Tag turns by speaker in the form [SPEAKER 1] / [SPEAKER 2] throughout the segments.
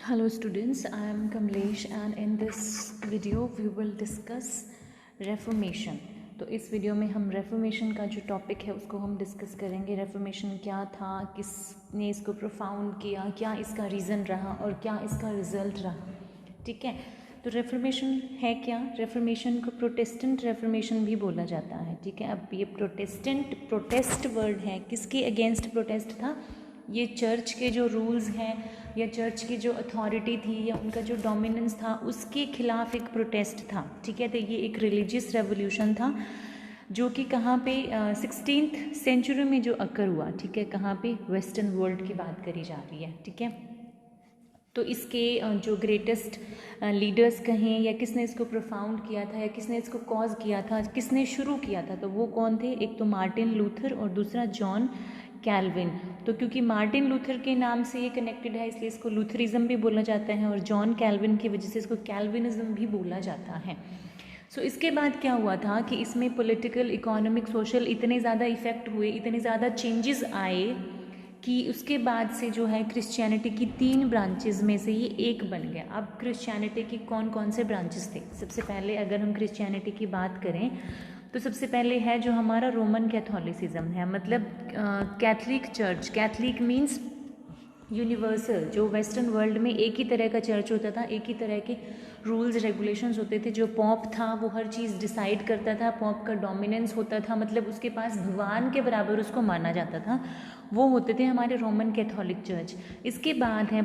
[SPEAKER 1] Hello students, I am Kamlesh and in this video we will discuss Reformation। तो इस video में हम reformation का जो टॉपिक है उसको हम डिस्कस करेंगे। रेफॉर्मेशन क्या था, किसने इसको प्रोफाउंड किया, क्या इसका रीज़न रहा और क्या इसका रिज़ल्ट रहा। ठीक है, तो रेफॉर्मेशन है क्या। रेफॉर्मेशन को प्रोटेस्टेंट रेफॉर्मेशन भी बोला जाता है। ठीक है, अब ये प्रोटेस्ट वर्ड है, किसके अगेंस्ट प्रोटेस्ट था। ये चर्च के जो रूल्स हैं या चर्च की जो अथॉरिटी थी या उनका जो डोमिनेंस था उसके खिलाफ एक प्रोटेस्ट था। ठीक है, तो ये एक रिलीजियस रेवोल्यूशन था जो कि कहाँ पे 16th सेंचुरी में जो अकर हुआ। ठीक है, कहाँ पे, वेस्टर्न वर्ल्ड की बात करी जा रही है। ठीक है, तो इसके जो ग्रेटेस्ट लीडर्स कहें या किसने इसको प्रोफाउंड किया था या किसने इसको कॉज किया था, किसने शुरू किया था, तो वो कौन थे। एक तो मार्टिन लूथर और दूसरा जॉन कैल्विन। तो क्योंकि मार्टिन लूथर के नाम से ये कनेक्टेड है इसलिए इसको लूथरिज्म भी बोला जाता है और जॉन कैल्विन की वजह से इसको कैल्विनिज्म भी बोला जाता है। सो इसके बाद क्या हुआ था कि इसमें पॉलिटिकल, इकोनॉमिक, सोशल इतने ज़्यादा इफ़ेक्ट हुए, इतने ज़्यादा चेंजेस आए कि उसके बाद से जो है क्रिश्चियनिटी की 3 ब्रांचेस में से ये एक बन गया। अब क्रिश्चियनिटी की कौन कौन से ब्रांचेस थे। सबसे पहले अगर हम क्रिश्चियनिटी की बात करें तो सबसे पहले है जो हमारा रोमन कैथोलिसिज्म है, मतलब Catholic church. Catholic means universal, जो वेस्टर्न वर्ल्ड में एक ही तरह का चर्च होता था, एक ही तरह के रूल्स रेगुलेशंस होते थे। जो पॉप था वो हर चीज़ डिसाइड करता था, पॉप का डोमिनेंस होता था, मतलब उसके पास भगवान के बराबर उसको माना जाता था। वो होते थे हमारे रोमन कैथोलिक चर्च। इसके बाद है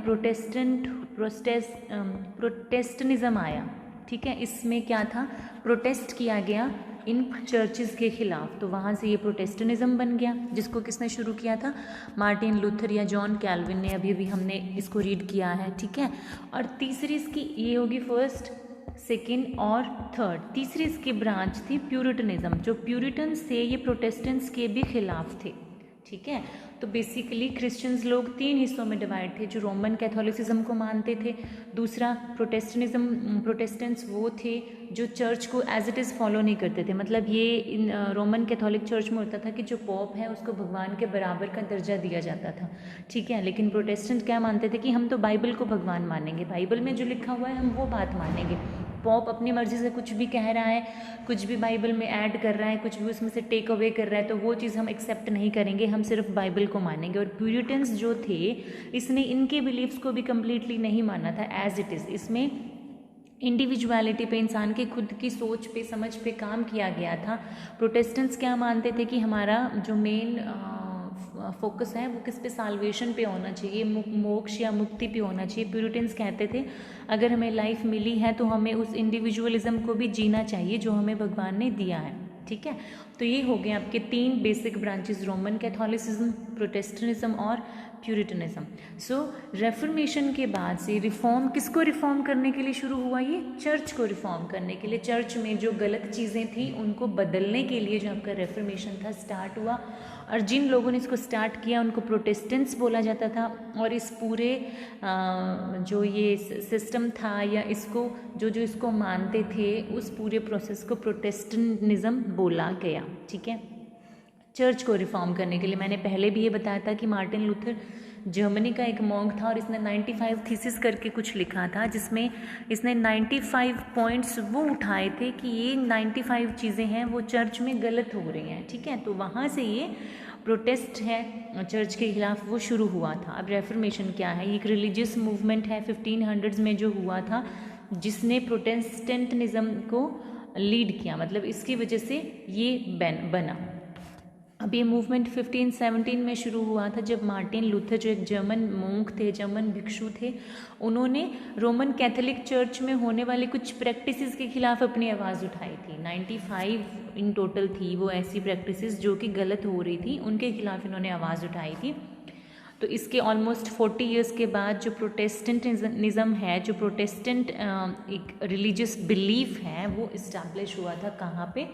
[SPEAKER 1] प्रोटेस्टेनिज्म आया। ठीक है, इसमें क्या था, प्रोटेस्ट किया गया इन चर्चेस के खिलाफ, तो वहाँ से ये प्रोटेस्टेनिज्म बन गया जिसको किसने शुरू किया था, मार्टिन लूथर या जॉन कैल्विन ने। अभी हमने इसको रीड किया है। ठीक है, और तीसरी इसकी ये होगी फर्स्ट, सेकेंड और थर्ड। तीसरी इसकी ब्रांच थी प्यूरिटनिज्म। जो प्यूरिटन्स थे ये प्रोटेस्टेंट्स के भी खिलाफ थे। ठीक है, तो बेसिकली क्रिश्चियंस लोग 3 हिस्सों में डिवाइड थे। जो रोमन कैथोलिसिज्म को मानते थे, दूसरा प्रोटेस्टेंट्स वो थे जो चर्च को एज इट इज़ फॉलो नहीं करते थे। मतलब ये इन रोमन कैथोलिक चर्च में होता था कि जो पॉप है उसको भगवान के बराबर का दर्जा दिया जाता था। ठीक है, लेकिन प्रोटेस्टेंट क्या मानते थे कि हम तो बाइबल को भगवान मानेंगे, बाइबल में जो लिखा हुआ है हम वो बात मानेंगे। पॉप अपनी मर्जी से कुछ भी कह रहा है, कुछ भी बाइबल में ऐड कर रहा है, कुछ भी उसमें से टेक अवे कर रहा है, तो वो चीज़ हम एक्सेप्ट नहीं करेंगे, हम सिर्फ बाइबल को मानेंगे। और प्यूरिटन्स जो थे इसने इनके बिलीव्स को भी कम्प्लीटली नहीं माना था एज इट इज़। इसमें इंडिविजुअलिटी पे, इंसान के खुद की सोच पे, समझ पे काम किया गया था। प्रोटेस्टेंट्स क्या मानते थे कि हमारा जो मेन फोकस है वो किस पे, साल्वेशन पे होना चाहिए, मोक्ष या मुक्ति पे होना चाहिए। प्यूरिटन्स कहते थे अगर हमें लाइफ मिली है तो हमें उस इंडिविजुअलिज्म को भी जीना चाहिए जो हमें भगवान ने दिया है। ठीक है, तो ये हो गए आपके 3 basic branches, Roman Catholicism, Protestantism और प्यूरिटनिज्म। सो रेफॉर्मेशन के बाद से रिफॉर्म किसको रिफॉर्म करने के लिए शुरू हुआ, ये चर्च को रिफॉर्म करने के लिए। चर्च में जो गलत चीज़ें थी उनको बदलने के लिए जो आपका रेफॉर्मेशन था स्टार्ट हुआ। और जिन लोगों ने इसको स्टार्ट किया उनको प्रोटेस्टेंट्स बोला जाता था। और इस पूरे जो ये सिस्टम था या इसको जो इसको मानते थे उस पूरे प्रोसेस को प्रोटेस्टेंटिज्म बोला गया। ठीक है, चर्च को रिफॉर्म करने के लिए। मैंने पहले भी ये बताया था कि मार्टिन लूथर जर्मनी का एक मॉन्क था और इसने 95 थीसिस करके कुछ लिखा था जिसमें इसने 95 पॉइंट्स वो उठाए थे कि ये 95 चीज़ें हैं वो चर्च में गलत हो रही हैं। ठीक है, तो वहाँ से ये प्रोटेस्ट है चर्च के खिलाफ वो शुरू हुआ था। अब रेफॉर्मेशन क्या है, एक रिलीजियस मूवमेंट है 1500s में जो हुआ था जिसने प्रोटेस्टेंटिज्म को लीड किया, मतलब इसकी वजह से ये बना। अब ये मूवमेंट 1517 में शुरू हुआ था जब मार्टिन लूथर, जो एक जर्मन मोंक थे, जर्मन भिक्षु थे, उन्होंने रोमन कैथोलिक चर्च में होने वाले कुछ प्रैक्टिसेस के खिलाफ अपनी आवाज़ उठाई थी। 95 इन टोटल थी वो ऐसी प्रैक्टिसेस जो कि गलत हो रही थी, उनके खिलाफ इन्होंने आवाज़ उठाई थी। तो इसके ऑलमोस्ट 40 ईयर्स के बाद जो प्रोटेस्टेंटिज्म है, जो प्रोटेस्टेंट एक रिलीजियस बिलीफ है, वो इस्टेब्लिश हुआ था कहाँ पे,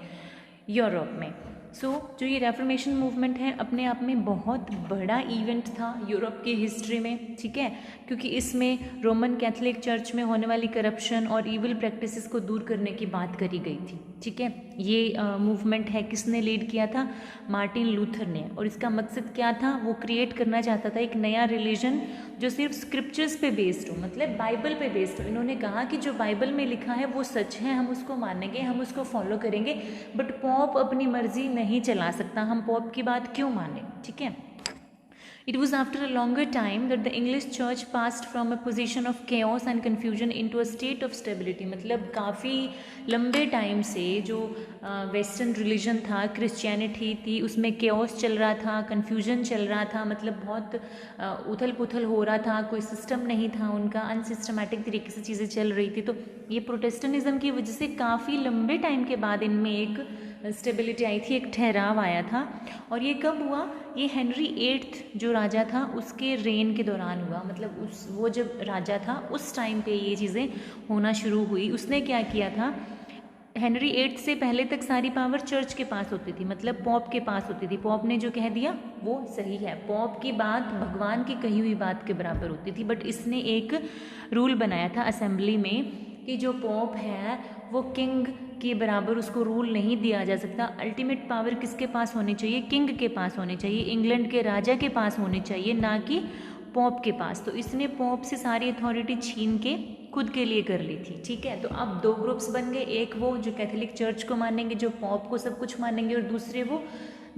[SPEAKER 1] यूरोप में। जो ये रेफॉर्मेशन मूवमेंट है अपने आप में बहुत बड़ा इवेंट था यूरोप की हिस्ट्री में। ठीक है, क्योंकि इसमें रोमन कैथोलिक चर्च में होने वाली करप्शन और इविल प्रैक्टिसेस को दूर करने की बात करी गई थी। ठीक है, ये मूवमेंट है किसने लीड किया था, मार्टिन लूथर ने। और इसका मकसद क्या था, वो क्रिएट करना चाहता था एक नया रिलीजन जो सिर्फ स्क्रिप्चर्स पे बेस्ड हो, मतलब बाइबल पे बेस्ड हो। इन्होंने कहा कि जो बाइबल में लिखा है वो सच है, हम उसको मानेंगे, हम उसको फॉलो करेंगे, बट पॉप अपनी मर्जी नहीं चला सकता, हम पॉप की बात क्यों माने, ठीक है। It was after a longer time that the English church passed from a position of chaos and confusion into a state of stability। मतलब काफ़ी लंबे टाइम से जो वेस्टर्न रिलीजन था, क्रिश्चियनिटी थी, उसमें chaos चल रहा था, कन्फ्यूजन चल रहा था, मतलब बहुत उथल पुथल हो रहा था, कोई सिस्टम नहीं था उनका, अनसिस्टमेटिक तरीके से चीज़ें चल रही थी। तो ये प्रोटेस्टेंटिज्म की वजह से काफ़ी लंबे टाइम के बाद इनमें एक स्टेबिलिटी आई थी, एक ठहराव आया था। और ये कब हुआ? ये हेनरी 8 जो राजा था उसके रेन के दौरान हुआ, मतलब वो जब राजा था उस टाइम पे ये चीज़ें होना शुरू हुई। उसने क्या किया था, हेनरी 8 से पहले तक सारी पावर चर्च के पास होती थी, मतलब पॉप के पास होती थी। पॉप ने जो कह दिया वो सही है, पॉप की बात भगवान की कही हुई बात के बराबर होती थी। बट इसने एक रूल बनाया था असेंबली में कि जो पॉप है वो किंग के बराबर, उसको रूल नहीं दिया जा सकता। अल्टीमेट पावर किसके पास होनी चाहिए? किंग के पास होनी चाहिए, इंग्लैंड के राजा के पास होनी चाहिए, ना कि पॉप के पास। तो इसने पॉप से सारी अथॉरिटी छीन के खुद के लिए कर ली थी, ठीक है। तो अब दो ग्रुप्स बन गए, एक वो जो कैथोलिक चर्च को मानेंगे, जो पॉप को सब कुछ मानेंगे, और दूसरे वो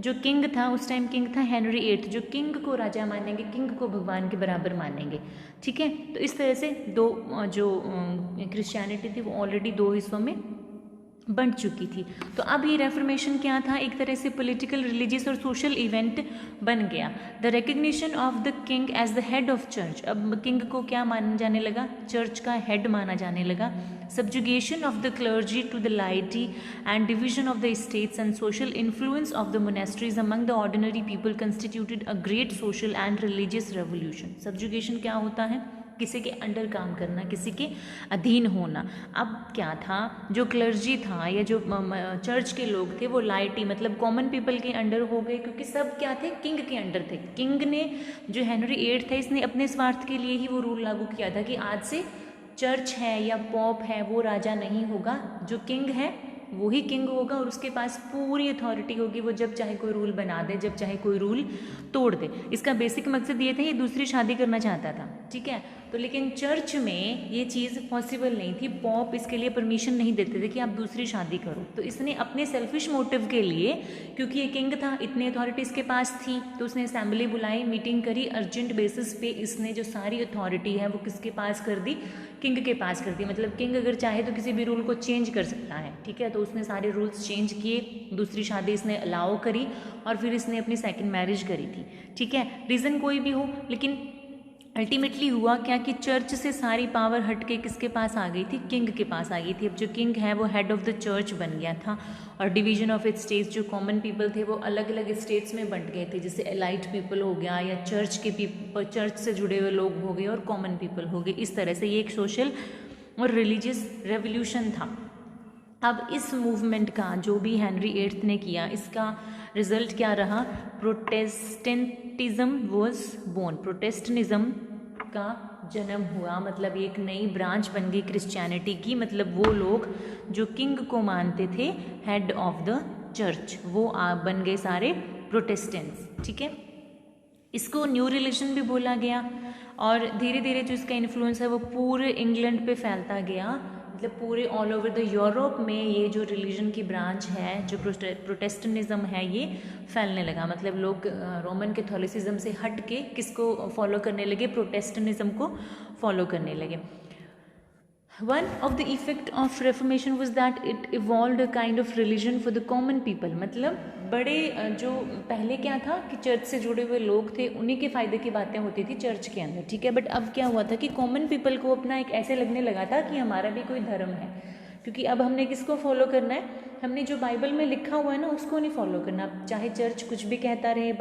[SPEAKER 1] जो किंग था, उस टाइम किंग था हेनरी 8, जो किंग को राजा मानेंगे, किंग को भगवान के बराबर मानेंगे, ठीक है। तो इस तरह से दो जो क्रिश्चियनिटी थी वो ऑलरेडी दो हिस्सों में बन चुकी थी। तो अब ये रेफर्मेशन क्या था? एक तरह से पॉलिटिकल, रिलीजियस और सोशल इवेंट बन गया। The recognition of the king as the head of church, अब किंग को क्या माना जाने लगा? चर्च का हेड माना जाने लगा। Subjugation of the clergy to the laity and division of the states and social influence of the monasteries among the ordinary people constituted a great social and religious revolution. Subjugation क्या होता है? किसी के under काम करना, किसी के अधीन होना। अब क्या था, जो क्लर्जी था या जो चर्च के लोग थे वो लाइटी मतलब कॉमन पीपल के अंडर हो गए, क्योंकि सब क्या थे? किंग के अंडर थे। किंग ने, जो हेनरी 8 था, इसने अपने स्वार्थ के लिए ही वो रूल लागू किया था कि आज से चर्च है या पॉप है वो राजा नहीं होगा, जो किंग है वही किंग होगा और उसके पास पूरी अथॉरिटी होगी। वो जब चाहे कोई रूल बना दे, जब चाहे कोई रूल तोड़ दे। इसका बेसिक मकसद ये था, ये दूसरी शादी करना चाहता था, ठीक है। तो लेकिन चर्च में ये चीज़ पॉसिबल नहीं थी, पॉप इसके लिए परमिशन नहीं देते थे कि आप दूसरी शादी करो। तो इसने अपने सेल्फिश मोटिव के लिए, क्योंकि ये किंग था, इतनी अथॉरिटी इसके पास थी, तो उसने असेंबली बुलाई, मीटिंग करी, अर्जेंट बेसिस पे इसने जो सारी अथॉरिटी है वो किसके पास कर दी? किंग के पास कर दी। मतलब किंग अगर चाहे तो किसी भी रूल को चेंज कर सकता है, ठीक है। तो उसने सारे रूल्स चेंज किए, दूसरी शादी इसने अलाउ करी और फिर इसने अपनी सेकंड मैरिज करी थी, ठीक है। रीज़न कोई भी हो, लेकिन अल्टीमेटली हुआ क्या कि चर्च से सारी पावर हट के किसके पास आ गई थी? किंग के पास आ गई थी। अब जो किंग है वो हेड ऑफ द चर्च बन गया था और डिवीजन ऑफ इट स्टेट्स, जो कॉमन पीपल थे वो अलग अलग स्टेट्स में बंट गए थे, जैसे एलाइट पीपल हो गया या चर्च के पीपल, चर्च से जुड़े हुए लोग हो गए और कॉमन पीपल हो गए। इस तरह से ये एक सोशल और रिलीजियस रेवोल्यूशन था। अब इस मूवमेंट का जो भी हेनरी 8 ने किया, इसका रिजल्ट क्या रहा? Protestantism was born. प्रोटेस्टेंटिज्म का जन्म हुआ, मतलब एक नई ब्रांच बन गई क्रिश्चियनिटी की। मतलब वो लोग जो किंग को मानते थे, हेड ऑफ द चर्च, वो बन गए सारे प्रोटेस्टेंट्स, ठीक है। इसको न्यू रिलीजन भी बोला गया और धीरे धीरे जो इसका इन्फ्लुएंस है वो पूरे इंग्लैंड पे फैलता गया। मतलब पूरे ऑल ओवर द यूरोप में ये जो रिलीजन की ब्रांच है, जो प्रोटेस्टेंटिज्म है, ये फैलने लगा। मतलब लोग रोमन कैथोलिसिज्म से हट के किसको फॉलो करने लगे? प्रोटेस्टेंटिज्म को फॉलो करने लगे। One of the effect of Reformation was that it evolved a kind of religion for the common people। मतलब बड़े जो पहले क्या था कि चर्च से जुड़े हुए लोग थे, उन्हीं के फ़ायदे की बातें होती थी चर्च के अंदर, ठीक है। बट अब क्या हुआ था कि कॉमन पीपल को अपना एक ऐसे लगने लगा था कि हमारा भी कोई धर्म है, क्योंकि अब हमने किसको फॉलो करना है? हमने जो बाइबल में लिखा हुआ है ना उसको नहीं फॉलो करना। चाहे चर्च कुछ भी कहता रहे,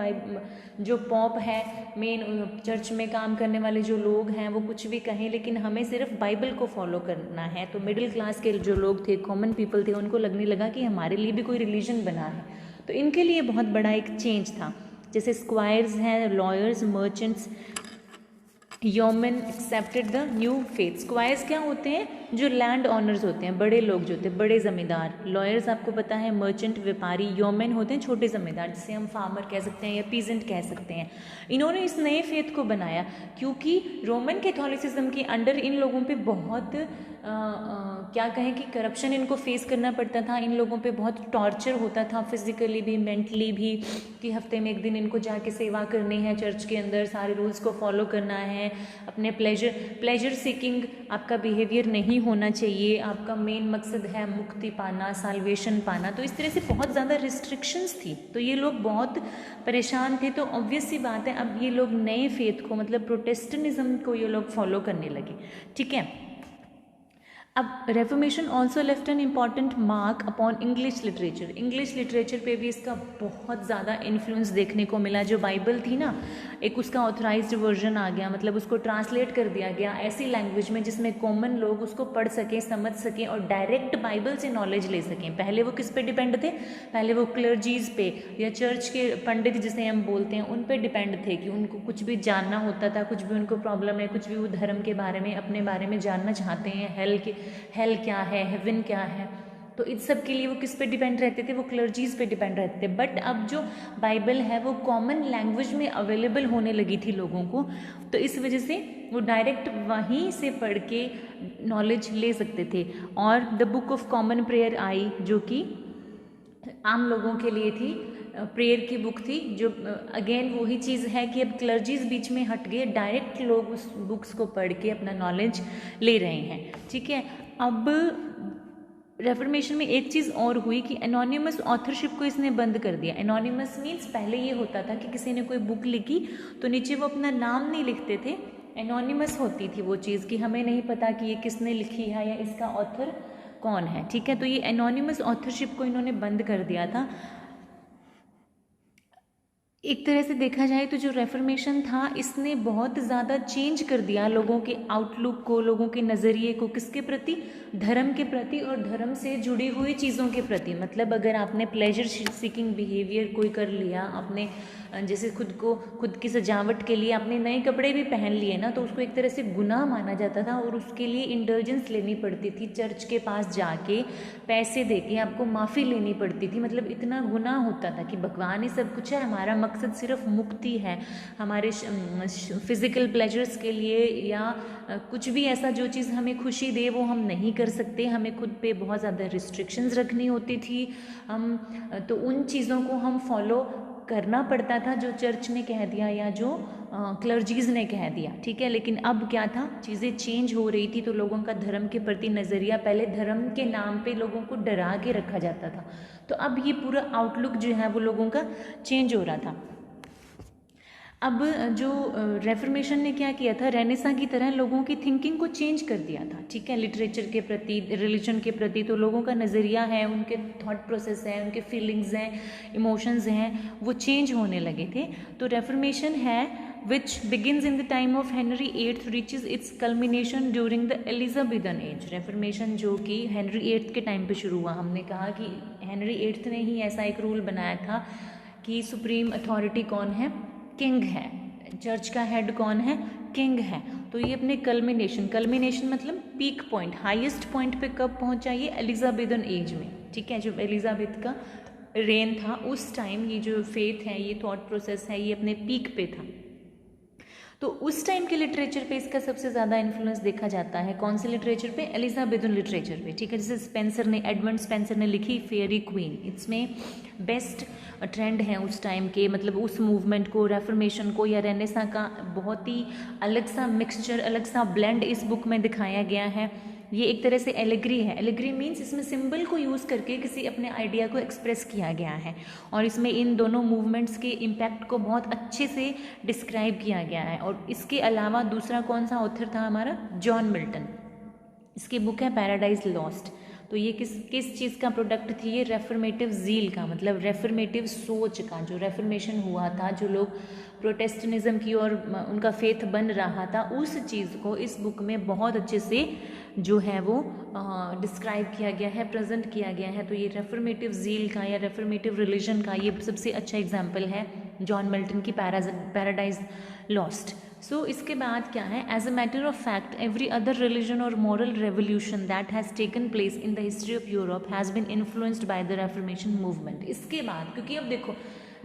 [SPEAKER 1] जो पॉप है, मेन चर्च में काम करने वाले जो लोग हैं वो कुछ भी कहें, लेकिन हमें सिर्फ बाइबल को फॉलो करना है। तो मिडिल क्लास के जो लोग थे, कॉमन पीपल थे, उनको लगने लगा कि हमारे लिए भी कोई रिलीजन बना है। तो इनके लिए बहुत बड़ा एक चेंज था। जैसे स्क्वायर्स हैं, lawyers, merchants yeomen accepted the new faith. Squires क्या होते हैं? जो लैंड ऑनर्स होते हैं, बड़े लोग जो होते हैं, बड़े ज़मींदार। लॉयर्स आपको पता है मर्चेंट, व्यापारी। यौमन होते हैं छोटे ज़मींदार, जिसे हम फार्मर कह सकते हैं या पीजेंट कह सकते हैं। इन्होंने इस नए फेथ को बनाया क्योंकि रोमन कैथोलिसिज्म के अंडर इन लोगों पे बहुत क्या कहें कि करप्शन इनको फेस करना पड़ता था। इन लोगों पे बहुत टॉर्चर होता था, फिजिकली भी मेंटली भी, कि हफ्ते में एक दिन इनको जाके सेवा करनी है चर्च के अंदर, सारे रूल्स को फॉलो करना है, अपने प्लेजर सीकिंग आपका बिहेवियर नहीं होना चाहिए, आपका मेन मकसद है मुक्ति पाना, साल्वेशन पाना। तो इस तरह से बहुत ज़्यादा रिस्ट्रिक्शंस थी, तो ये लोग बहुत परेशान थे। तो ऑब्वियस सी बात है अब ये लोग नए फेथ को मतलब प्रोटेस्टेंटिज्म को ये लोग फॉलो करने लगे। ठीक है। अब reformation also left an important mark upon English literature. English literature पे भी इसका बहुत ज़्यादा इन्फ्लुएंस देखने को मिला। जो बाइबल थी ना, एक उसका ऑथराइज्ड वर्जन आ गया, मतलब उसको ट्रांसलेट कर दिया गया ऐसी लैंग्वेज में जिसमें कॉमन लोग उसको पढ़ सकें, समझ सकें और डायरेक्ट बाइबल से नॉलेज ले सकें। पहले वो किस पे डिपेंड थे? पहले वो क्लर्जीज पे या चर्च के पंडित जिसे हम बोलते हैं उन पे डिपेंड थे कि उनको कुछ भी जानना होता था, कुछ भी उनको प्रॉब्लम है, कुछ भी वो धर्म के बारे में, अपने बारे में जानना चाहते हैं, हेल क्या है, हेवन क्या है, तो इस सब के लिए वो किस पे डिपेंड रहते थे? वो क्लर्जीज पे डिपेंड रहते थे। बट अब जो बाइबल है वो कॉमन लैंग्वेज में अवेलेबल होने लगी थी लोगों को, तो इस वजह से वो डायरेक्ट वहीं से पढ़ के नॉलेज ले सकते थे। और the book of common prayer आई, जो कि आम लोगों के लिए थी, प्रेयर की बुक थी। जो अगेन वही चीज़ है कि अब क्लर्जीज बीच में हट गए, डायरेक्ट लोग उस बुक्स को पढ़ के अपना नॉलेज ले रहे हैं। ठीक है। अब रेफॉर्मेशन में एक चीज़ और हुई कि एनोनिमस ऑथरशिप को इसने बंद कर दिया। एनोनिमस मीन्स पहले ये होता था कि किसी ने कोई बुक लिखी तो नीचे वो अपना नाम नहीं लिखते थे, एनोनिमस होती थी वो चीज़ कि हमें नहीं पता कि ये किसने लिखी है या इसका ऑथर कौन है। ठीक है। तो ये एनोनिमस ऑथरशिप को इन्होंने बंद कर दिया था। एक तरह से देखा जाए तो जो रेफॉर्मेशन था इसने बहुत ज़्यादा चेंज कर दिया लोगों के आउटलुक को, लोगों के नज़रिए को, किसके प्रति? धर्म के प्रति और धर्म से जुड़ी हुई चीज़ों के प्रति। मतलब अगर आपने प्लेजर सीकिंग बिहेवियर कोई कर लिया, आपने जैसे खुद की सजावट के लिए आपने नए कपड़े भी पहन लिए ना, तो उसको एक तरह से गुनाह माना जाता था और उसके लिए इंडल्जेंस लेनी पड़ती थी, चर्च के पास जाके पैसे देके आपको माफ़ी लेनी पड़ती थी। मतलब इतना गुनाह होता था कि भगवान ही सब कुछ है, हमारा मकसद सिर्फ मुक्ति है, हमारे फिजिकल प्लेजर्स के लिए या कुछ भी ऐसा जो चीज़ हमें खुशी दे वो हम नहीं कर सकते, हमें खुद पे बहुत ज़्यादा रिस्ट्रिक्शंस रखनी होती थी। तो उन चीज़ों को हम फॉलो करना पड़ता था जो चर्च ने कह दिया या जो क्लर्जीज ने कह दिया। ठीक है। लेकिन अब क्या था, चीज़ें चेंज हो रही थी, तो लोगों का धर्म के प्रति नज़रिया, पहले धर्म के नाम पे लोगों को डरा के रखा जाता था, तो अब ये पूरा आउटलुक जो है वो लोगों का चेंज हो रहा था। अब जो रेफॉर्मेशन ने क्या किया था, रेनेसा की तरह लोगों की थिंकिंग को चेंज कर दिया था। ठीक है। लिटरेचर के प्रति, रिलीजन के प्रति, तो लोगों का नज़रिया है, उनके थॉट प्रोसेस है, उनके फीलिंग्स हैं, इमोशंस हैं, वो चेंज होने लगे थे। तो रेफॉर्मेशन है which begins in the time of Henry VIII reaches its culmination during the Elizabethan age। Reformation जो कि हेनरी VIII के टाइम पे शुरू हुआ। हमने कहा कि हेनरी VIII ने ही ऐसा एक रूल बनाया था कि सुप्रीम अथॉरिटी कौन है? किंग है। चर्च का हेड कौन है? किंग है। तो ये अपने कल्मिनेशन मतलब पीक पॉइंट, हाईएस्ट पॉइंट पे कब पहुंचा? ये एलिजाबेथन एज में। ठीक है। जब एलिजाबेथ का रेन था उस टाइम ये जो फेथ है, ये थॉट प्रोसेस है, ये अपने पीक पे था। तो उस टाइम के लिटरेचर पे इसका सबसे ज़्यादा इन्फ्लुएंस देखा जाता है। कौन से लिटरेचर पे? एलिजाबेथन लिटरेचर पे। ठीक है। जैसे एडमंड स्पेंसर ने लिखी फेयरी क्वीन, इसमें बेस्ट ट्रेंड है उस टाइम के, मतलब उस मूवमेंट को, रेफॉर्मेशन को या रेनेसा का बहुत ही अलग सा मिक्सचर, अलग सा ब्लेंड इस बुक में दिखाया गया है। ये एक तरह से एलिग्री है। एलिग्री मीन्स इसमें सिंबल को यूज़ करके किसी अपने आइडिया को एक्सप्रेस किया गया है और इसमें इन दोनों मूवमेंट्स के इम्पैक्ट को बहुत अच्छे से डिस्क्राइब किया गया है। और इसके अलावा दूसरा कौन सा ऑथर था हमारा? John Milton. इसकी बुक है पैराडाइज लॉस्ट। तो ये किस चीज़ का प्रोडक्ट थी? ये रेफॉर्मेटिव ज़ील का, मतलब रेफॉर्मेटिव सोच का। जो रेफॉर्मेशन हुआ था, जो लोग प्रोटेस्टेंटिज्म की और उनका फेथ बन रहा था, उस चीज़ को इस बुक में बहुत अच्छे से जो है वो डिस्क्राइब किया गया है, प्रेजेंट किया गया है। तो ये रेफॉर्मेटिव ज़ील का या रेफॉर्मेटिव रिलीजन का ये सबसे अच्छा एग्जाम्पल है जॉन मिल्टन की पैराडाइज लॉस्ट। सो इसके बाद क्या है, as a matter of fact every other religion और moral revolution that has taken place in the history of Europe has been influenced by the reformation movement. इसके बाद, क्योंकि अब देखो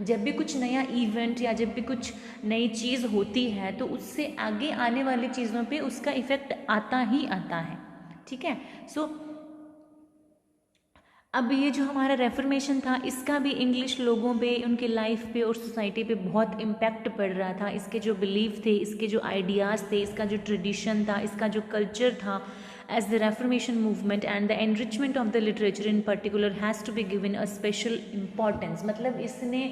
[SPEAKER 1] जब भी कुछ नया इवेंट या जब भी कुछ नई चीज़ होती है तो उससे आगे आने वाली चीज़ों पे उसका इफेक्ट आता ही आता है, ठीक है। सो अब ये जो हमारा रेफॉर्मेशन था इसका भी इंग्लिश लोगों पे, उनके लाइफ पे और सोसाइटी पे बहुत इम्पैक्ट पड़ रहा था। इसके जो बिलीफ थे, इसके जो आइडियाज़ थे, इसका जो ट्रेडिशन था, इसका जो कल्चर था, as the reformation movement and the enrichment of the literature in particular has to be given a special importance. मतलब इसने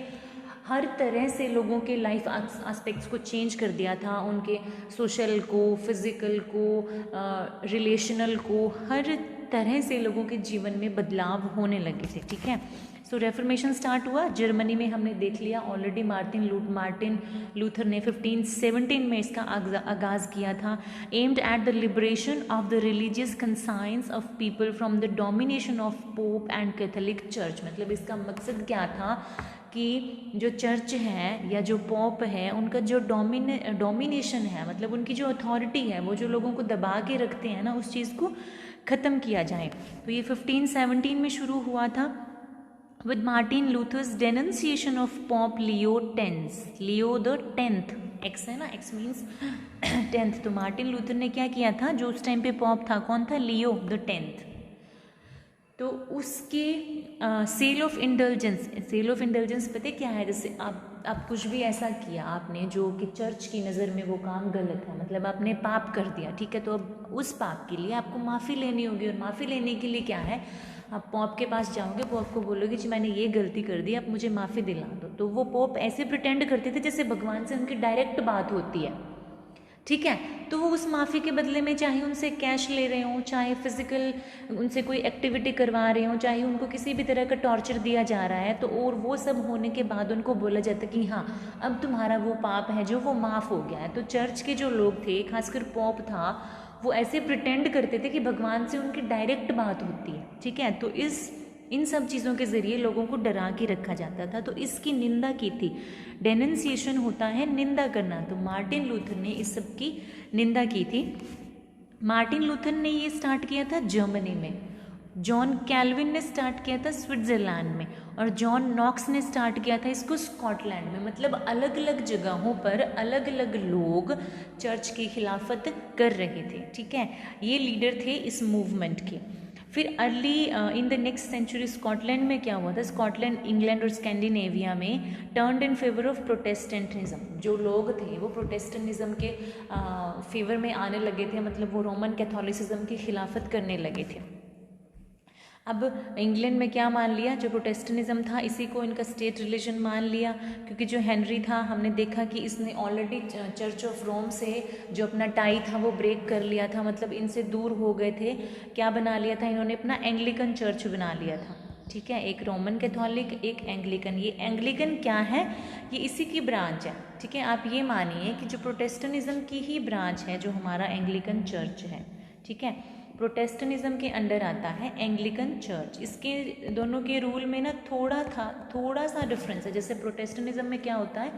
[SPEAKER 1] हर तरह से लोगों के लाइफ एस्पेक्ट्स को चेंज कर दिया था, उनके सोशल को, फिज़िकल को, रिलेशनल को, हर तरह से लोगों के जीवन में बदलाव होने लगे थे, ठीक है। सो रेफॉर्मेशन स्टार्ट हुआ जर्मनी में, हमने देख लिया ऑलरेडी। मार्टिन लूथर ने 1517 में इसका आगाज़ किया था। Aimed at the liberation of the religious conscience of people from the domination of pope and Catholic church. मतलब इसका मकसद क्या था कि जो चर्च है या जो पॉप है उनका जो डोमिनेशन है, मतलब उनकी जो अथॉरिटी है, वो जो लोगों को दबा के रखते हैं ना, उस चीज़ को ख़त्म किया जाए। तो ये 1517 में शुरू हुआ था with Martin Luther's denunciation of Pope Leo the 10th। X है ना, X means 10th। तो मार्टिन लूथर ने क्या किया था, जो उस टाइम पे पॉप था, कौन था, लियो द 10th। तो उसके सेल ऑफ इंडल्जेंस पता क्या है, जैसे आप कुछ भी ऐसा किया आपने जो कि चर्च की नज़र में वो काम गलत है, मतलब आपने पाप कर दिया, ठीक है, तो अब उस पाप के लिए आपको माफ़ी लेनी होगी। और माफ़ी लेने के लिए क्या है, आप पॉप के पास जाओगे, पॉप को बोलोगे कि मैंने ये गलती कर दी, आप मुझे माफ़ी दिला दो। तो वो पॉप ऐसे प्रिटेंड करते थे जैसे भगवान से उनकी डायरेक्ट बात होती है, ठीक है। तो वो उस माफ़ी के बदले में चाहे उनसे कैश ले रहे हों, चाहे फिजिकल उनसे कोई एक्टिविटी करवा रहे हों, चाहे उनको किसी भी तरह का टॉर्चर दिया जा रहा है, तो और वो सब होने के बाद उनको बोला जाता कि हाँ अब तुम्हारा वो पाप है जो वो माफ़ हो गया है। तो चर्च के जो लोग थे, खासकर पॉप था, वो ऐसे प्रिटेंड करते थे कि भगवान से उनकी डायरेक्ट बात होती है, ठीक है। तो इन सब चीज़ों के ज़रिए लोगों को डरा के रखा जाता था। तो इसकी निंदा की थी। डेनंसिएशन होता है निंदा करना, तो मार्टिन लूथर ने इस सब की निंदा की थी। मार्टिन लूथर ने ये स्टार्ट किया था जर्मनी में, जॉन कैल्विन ने स्टार्ट किया था स्विट्ज़रलैंड में, और जॉन नॉक्स ने स्टार्ट किया था इसको स्कॉटलैंड में। मतलब अलग अलग जगहों पर अलग अलग लोग चर्च की खिलाफत कर रहे थे, ठीक है। ये लीडर थे इस मूवमेंट के। फिर early in the next century Scotland में क्या हुआ था, स्कॉटलैंड, इंग्लैंड और स्कैंडिनेविया में turned in favour of Protestantism. जो लोग थे वो प्रोटेस्टेंटिज्म के फेवर में आने लगे थे, मतलब वो रोमन कैथोलिसिज्म की खिलाफत करने लगे थे। अब इंग्लैंड में क्या मान लिया, जो प्रोटेस्टेंटिज्म था इसी को इनका स्टेट रिलीजन मान लिया, क्योंकि जो हेनरी था हमने देखा कि इसने ऑलरेडी चर्च ऑफ रोम से जो अपना टाई था वो ब्रेक कर लिया था, मतलब इनसे दूर हो गए थे। क्या बना लिया था इन्होंने, अपना एंग्लिकन चर्च बना लिया था, ठीक है। एक रोमन कैथोलिक, एक एंग्लिकन। ये एंग्लिकन क्या है, ये इसी की ब्रांच है, ठीक है। आप ये मानिए कि जो प्रोटेस्टेंटिज्म की ही ब्रांच है जो हमारा एंग्लिकन चर्च है, ठीक है। प्रोटेस्टेंटिज्म के अंडर आता है एंग्लिकन चर्च। इसके दोनों के रूल में ना थोड़ा सा डिफरेंस है। जैसे प्रोटेस्टेंटिज्म में क्या होता है,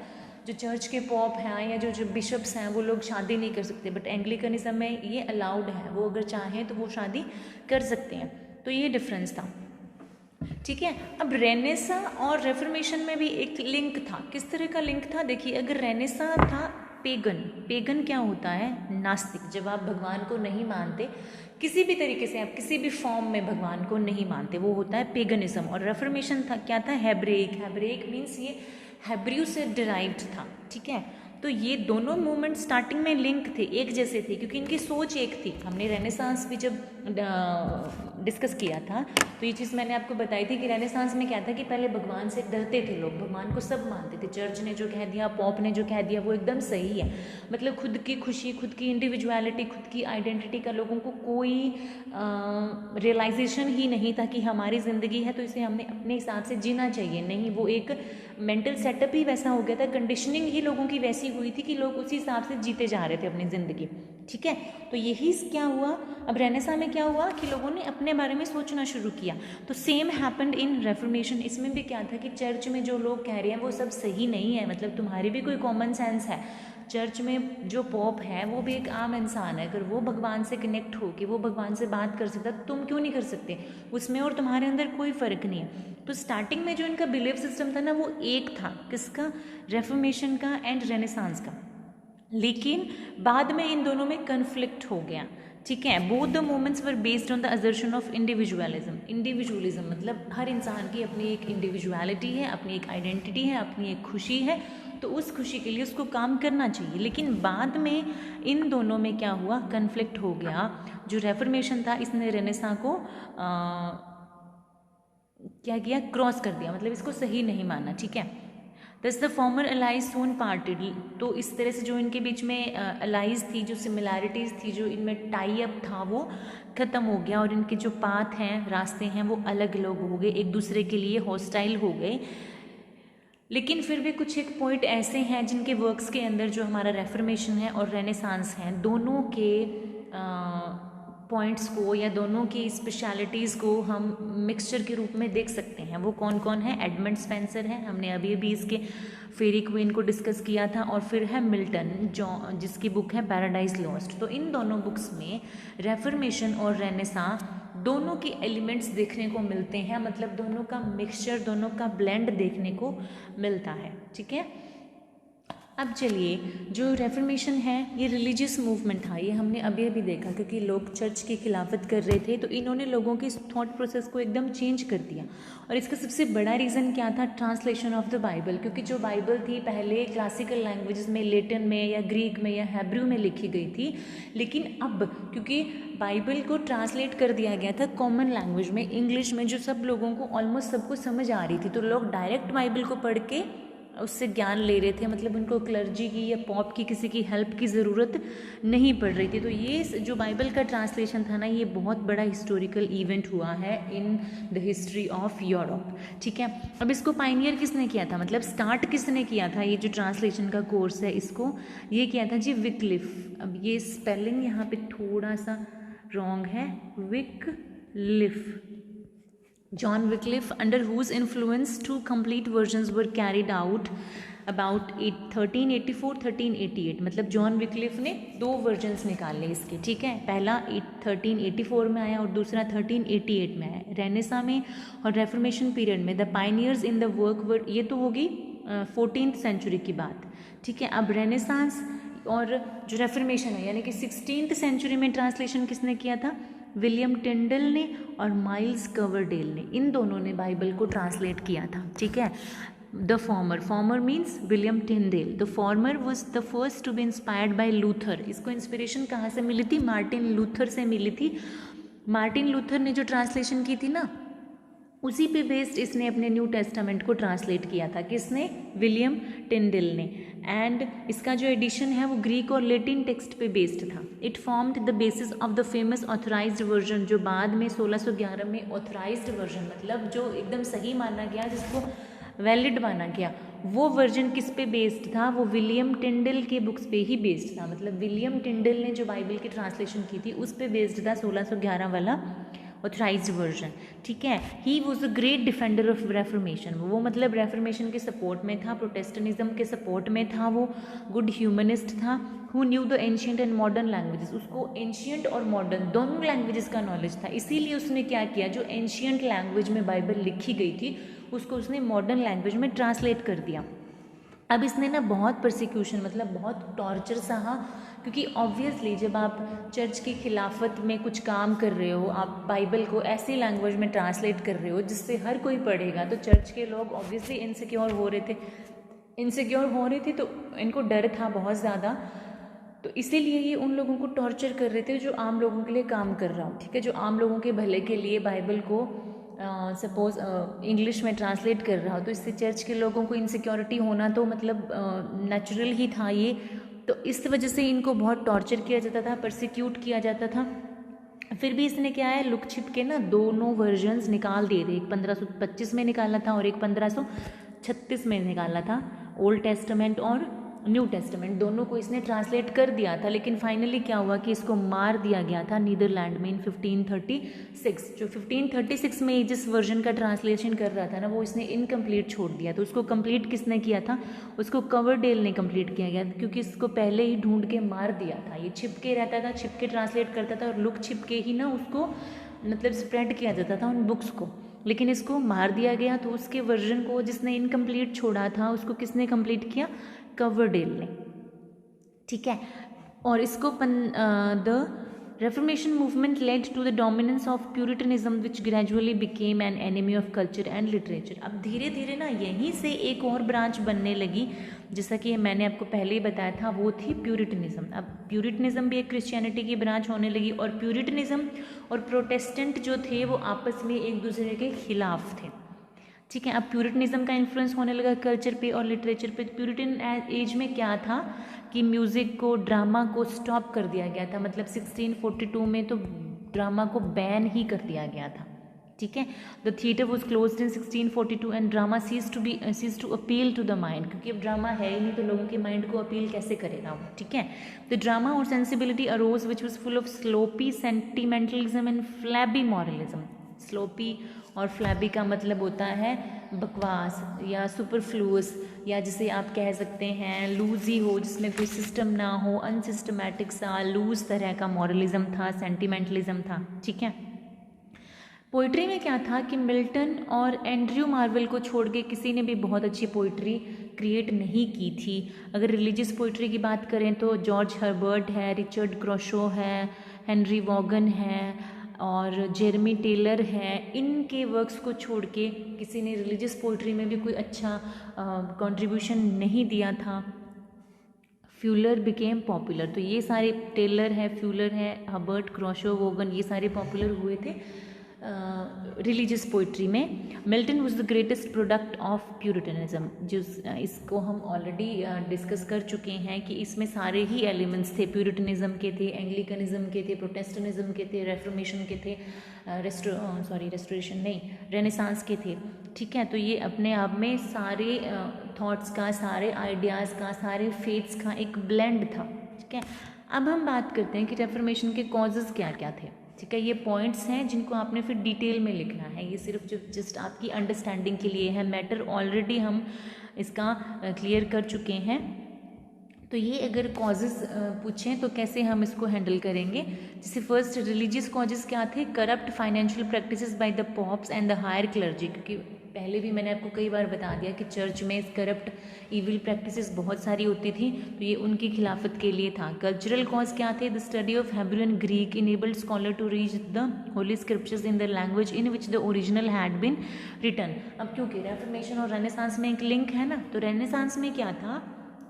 [SPEAKER 1] जो चर्च के पॉप हैं या जो बिशप्स हैं वो लोग शादी नहीं कर सकते, बट एंग्लिकनिज्म में ये अलाउड है, वो अगर चाहें तो वो शादी कर सकते हैं। तो ये डिफरेंस था, ठीक है। अब रेनेसा और रेफॉर्मेशन में भी एक लिंक था। किस तरह का लिंक था, देखिए, अगर रेनेसा था पेगन क्या होता है, नास्तिक। जब आप भगवान को नहीं मानते किसी भी तरीके से, आप किसी भी फॉर्म में भगवान को नहीं मानते, वो होता है पेगनिज्म। और रेफॉर्मेशन था क्या था, हेब्रेक मीन्स ये हेब्रू से डिराइव्ड था, ठीक है। तो ये दोनों मूवमेंट स्टार्टिंग में लिंक थे, एक जैसे थे, क्योंकि इनकी सोच एक थी। हमने रेनेसांस भी जब डिस्कस किया था तो ये चीज़ मैंने आपको बताई थी कि रेनेसांस में क्या था कि पहले भगवान से डरते थे लोग, भगवान को सब मानते थे। चर्च ने जो कह दिया, पॉप ने जो कह दिया वो एकदम सही है, मतलब खुद की खुशी, खुद की इंडिविजुअलिटी, खुद की आइडेंटिटी का लोगों को कोई रियलाइजेशन ही नहीं था कि हमारी ज़िंदगी है तो इसे हमने अपने हिसाब से जीना चाहिए। नहीं, वो एक मेंटल सेटअप ही वैसा हो गया था, कंडीशनिंग ही लोगों की वैसी हुई थी कि लोग उसी हिसाब से जीते जा रहे थे अपनी ज़िंदगी, ठीक है। तो यही क्या हुआ, अब रेनेसा में क्या हुआ कि लोगों ने अपने बारे में सोचना शुरू किया। तो सेम हैपेंड इन रेफॉर्मेशन। इसमें भी क्या था कि चर्च में जो लोग कह रहे हैं वो सब सही नहीं है, मतलब तुम्हारी भी कोई कॉमन सेंस है, चर्च में जो पॉप है वो भी एक आम इंसान है, अगर वो भगवान से कनेक्ट हो कि वो भगवान से बात कर सकता तो तुम क्यों नहीं कर सकते, उसमें और तुम्हारे अंदर कोई फ़र्क नहीं है। तो स्टार्टिंग में जो इनका बिलीफ सिस्टम था ना वो एक था, किसका, रेफॉर्मेशन का एंड रेनेसांस का, लेकिन बाद में इन दोनों में कन्फ्लिक्ट हो गया, ठीक है। Both the movements were based on the assertion of individualism. Individualism मतलब हर इंसान की अपनी एक इंडिविजुअलिटी है, अपनी एक आइडेंटिटी है, अपनी एक खुशी है, तो उस खुशी के लिए उसको काम करना चाहिए। लेकिन बाद में इन दोनों में क्या हुआ, कन्फ्लिक्ट हो गया। जो रेफॉर्मेशन था इसने रेनेसां को क्या किया, क्रॉस कर दिया, मतलब इसको सही नहीं माना, ठीक है। Thus the former allies soon parted, तो इस तरह से जो इनके बीच में अलाइज थी, जो सिमिलैरिटीज़ थी, जो इनमें टाई अप था वो ख़त्म हो गया और इनके जो पाथ हैं, रास्ते हैं, वो अलग अलग हो गए, एक दूसरे के लिए हॉस्टाइल हो गए। लेकिन फिर भी कुछ एक पॉइंट ऐसे हैं जिनके वर्क्स के अंदर जो हमारा रेफॉर्मेशन है और रेनेसांस हैं, दोनों के पॉइंट्स को या दोनों की स्पेशलिटीज़ को हम मिक्सचर के रूप में देख सकते हैं। वो कौन कौन है, एडमंड स्पेंसर है, हमने अभी अभी इसके फेरी क्वीन को डिस्कस किया था, और फिर है मिल्टन जो जिसकी बुक है पैराडाइज लॉस्ट। तो इन दोनों बुक्स में रेफॉर्मेशन और रेनेसां दोनों के एलिमेंट्स देखने को मिलते हैं, मतलब दोनों का मिक्सचर, दोनों का ब्लेंड देखने को मिलता है, ठीक है। अब चलिए, जो रेफॉर्मेशन है ये रिलीजियस मूवमेंट था, ये हमने अभी अभी देखा, क्योंकि लोग चर्च की खिलाफत कर रहे थे तो इन्होंने लोगों की थॉट प्रोसेस को एकदम चेंज कर दिया। और इसका सबसे बड़ा रीज़न क्या था, ट्रांसलेशन ऑफ द बाइबल, क्योंकि जो बाइबल थी पहले क्लासिकल लैंग्वेजेस में, लेटिन में या ग्रीक में या हैब्रू में लिखी गई थी, लेकिन अब क्योंकि बाइबल को ट्रांसलेट कर दिया गया था कॉमन लैंग्वेज में, इंग्लिश में, जो सब लोगों को ऑलमोस्ट सबको समझ आ रही थी, तो लोग डायरेक्ट बाइबल को पढ़ के उससे ज्ञान ले रहे थे, मतलब उनको क्लर्जी की या पॉप की किसी की हेल्प की ज़रूरत नहीं पड़ रही थी। तो ये जो बाइबल का ट्रांसलेशन था ना, ये बहुत बड़ा हिस्टोरिकल इवेंट हुआ है इन द हिस्ट्री ऑफ यूरोप, ठीक है। अब इसको पाइनियर किसने किया था, मतलब स्टार्ट किसने किया था, ये जो ट्रांसलेशन का कोर्स है इसको ये किया था जी विकलिफ। अब ये स्पेलिंग यहाँ पे थोड़ा सा रॉन्ग है, विकलिफ, John Wycliffe, under whose influence two complete versions were carried out about 1384-1388, मतलब जॉन विक्लिफ ने 2 वर्जन्स निकाले इसके, ठीक है। पहला 1384 में आया और दूसरा 1388 में आया, रेनेसां में और रेफॉर्मेशन पीरियड में। The pioneers in the work were, ये तो होगी 14th सेंचुरी की बात, ठीक है। अब रेनेसांस और जो रेफॉर्मेशन है यानी कि 16th सेंचुरी में ट्रांसलेशन किसने किया था, विलियम टिंडल ने और माइल्स कवरडेल ने, इन दोनों ने बाइबल को ट्रांसलेट किया था, ठीक है। The former means William Tyndale, the former was the first to be inspired by Luther. इसको इंस्पिरेशन कहाँ से मिली थी, मार्टिन लूथर से मिली थी। मार्टिन लूथर ने जो ट्रांसलेशन की थी ना, उसी पे बेस्ड इसने अपने न्यू टेस्टामेंट को ट्रांसलेट किया था, किसने, विलियम टिंडल ने। एंड इसका जो एडिशन है वो ग्रीक और लेटिन टेक्स्ट पे बेस्ड था। It formed the basis of the famous authorised version, जो बाद में 1611 में ऑथराइज्ड वर्जन, मतलब जो एकदम सही माना गया, जिसको वैलिड माना गया, वो वर्जन किस पे बेस्ड था, वो विलियम टिंडल के बुक्स पे ही बेस्ड था। मतलब विलियम टिंडल ने जो बाइबल की ट्रांसलेशन की थी उस पे बेस्ड था 1611 वाला ऑथराइज्ड वर्जन, ठीक है। He was a great defender of reformation, वो मतलब रेफॉर्मेशन के सपोर्ट में था, प्रोटेस्टेंटिज्म के सपोर्ट में था, वो गुड ह्यूमनिस्ट था। Who knew the ancient and modern languages, उसको एंशियंट और मॉडर्न दोनों लैंग्वेजेस का नॉलेज था, इसीलिए उसने क्या किया, जो एंशियंट लैंग्वेज में बाइबल लिखी गई थी उसको उसने मॉडर्न लैंग्वेज में ट्रांसलेट कर दिया। अब इसने ना बहुत परसिक्यूशन, मतलब बहुत टॉर्चर सहा, क्योंकि ऑब्वियसली जब आप चर्च की खिलाफत में कुछ काम कर रहे हो, आप बाइबल को ऐसी लैंग्वेज में ट्रांसलेट कर रहे हो जिससे हर कोई पढ़ेगा, तो चर्च के लोग ऑब्वियसली इनसिक्योर हो रहे थे, तो इनको डर था बहुत ज़्यादा, तो इसीलिए ये उन लोगों को टॉर्चर कर रहे थे जो आम लोगों के लिए काम कर रहा हूँ, ठीक है, जो आम लोगों के भले के लिए बाइबल को सपोज इंग्लिश में ट्रांसलेट कर रहा हो, तो इससे चर्च के लोगों को इनसिक्योरिटी होना तो मतलब नेचुरल ही था ये। तो इस वजह से इनको बहुत टॉर्चर किया जाता था, परसिक्यूट किया जाता था। फिर भी इसने क्या है, लुक छिप के ना दोनों वर्जन्स निकाल दिए थे, एक 1525 में निकाला था और एक 1536 में निकाला था, ओल्ड टेस्टामेंट और न्यू टेस्टामेंट, दोनों को इसने ट्रांसलेट कर दिया था, लेकिन फाइनली क्या हुआ कि इसको मार दिया गया था नीदरलैंड में इन 1536। जो 1536 में जिस वर्जन का ट्रांसलेशन कर रहा था ना, वो इसने इनकम्प्लीट छोड़ दिया। तो उसको कंप्लीट किसने किया था? उसको कवरडेल ने कंप्लीट किया गया, क्योंकि इसको पहले ही ढूंढ के मार दिया था। ये छिपके रहता था, छिपके ट्रांसलेट करता था, और लुक छिपके ही ना उसको मतलब स्प्रेड किया जाता था उन बुक्स को, लेकिन इसको मार दिया गया। तो उसके वर्जन को जिसने इनकम्प्लीट छोड़ा था, उसको किसने कंप्लीट किया? कवरडेल ने, ठीक है। और इसको the reformation movement led to the dominance of puritanism which gradually became an enemy of culture and literature. अब धीरे धीरे ना यहीं से एक और ब्रांच बनने लगी, जैसा कि मैंने आपको पहले ही बताया था, वो थी प्यूरिटनिज्म। अब प्यूरिटनिज्म भी एक क्रिश्चियनिटी की ब्रांच होने लगी, और प्यूरिटनिज्म और प्रोटेस्टेंट जो थे वो आपस में एक दूसरे के खिलाफ थे, ठीक है। अब प्यूरिटनिज्म का इन्फ्लुएंस होने लगा कल्चर पे और लिटरेचर पे। प्यूरिटन एज में क्या था कि म्यूज़िक को, ड्रामा को स्टॉप कर दिया गया था, मतलब 1642 में तो ड्रामा को बैन ही कर दिया गया था, ठीक है। The theatre was closed in 1642 and drama ceased to appeal to the mind, क्योंकि अब ड्रामा है ही नहीं तो लोगों के माइंड को अपील कैसे करेगा वो, ठीक है। द ड्रामा और sensibility arose which was full of sloppy sentimentalism and flabby moralism. Sloppy और फ्लैबी का मतलब होता है बकवास या सुपरफ्लूअस, या जिसे आप कह सकते हैं लूजी हो, जिसमें कोई सिस्टम ना हो, अनसिस्टमैटिक सा लूज तरह का मॉरलिज्म था, सेंटिमेंटलिज्म था, ठीक है। पोइट्री में क्या था कि मिल्टन और एंड्रयू मार्वेल को छोड़ के किसी ने भी बहुत अच्छी पोइट्री क्रिएट नहीं की थी। अगर रिलीजियस पोइट्री की बात करें तो जॉर्ज हर्बर्ट है, रिचर्ड क्रॉशो है, हेनरी वॉगन है और जेरमी टेलर है। इनके वर्क्स को छोड़ के किसी ने रिलीजियस पोइट्री में भी कोई अच्छा कंट्रीब्यूशन नहीं दिया था। फ्यूलर बिकेम पॉपुलर, तो ये सारे टेलर है, फ्यूलर है, हर्बर्ट, क्रॉशो, वोगन, ये सारे पॉपुलर हुए थे रिलीजियस पोइट्री में। Milton was the greatest product of puritanism, जो इसको हम ऑलरेडी डिस्कस कर चुके हैं कि इसमें सारे ही एलिमेंट्स थे, प्यूरिटनिज्म के थे, एंग्लिकनिज्म के थे, प्रोटेस्टेंटिज्म के थे, रेफॉर्मेशन के थे, रेस्टोरेशन नहीं, रेनेसांस के थे, ठीक है। तो ये अपने आप में सारे थॉट्स का, सारे आइडियाज़ का, सारे फेथ्स का एक ब्लेंड था, ठीक है। अब हम बात करते हैं कि रेफॉर्मेशन के कॉजेज़ क्या क्या थे, ठीक है। ये पॉइंट्स हैं जिनको आपने फिर डिटेल में लिखना है, ये सिर्फ जो जस्ट आपकी अंडरस्टैंडिंग के लिए है। मैटर ऑलरेडी हम इसका क्लियर कर चुके हैं। तो ये अगर कॉजेज़ पूछें तो कैसे हम इसको हैंडल करेंगे। जैसे फर्स्ट रिलीजियस कॉजेज़ क्या थे? Corrupt financial practices by the popes and the higher clergy, क्योंकि पहले भी मैंने आपको कई बार बता दिया कि चर्च में करप्ट इविल प्रैक्टिसेस बहुत सारी होती थी, तो ये उनकी खिलाफत के लिए था। कल्चरल कॉज क्या थे? The study of Hebrew and Greek enabled scholar to reach the holy scriptures in the language in which the original had been written. अब क्योंकि रेफॉर्मेशन और रेनेसांस में एक लिंक है ना, तो रेनेसांस में क्या था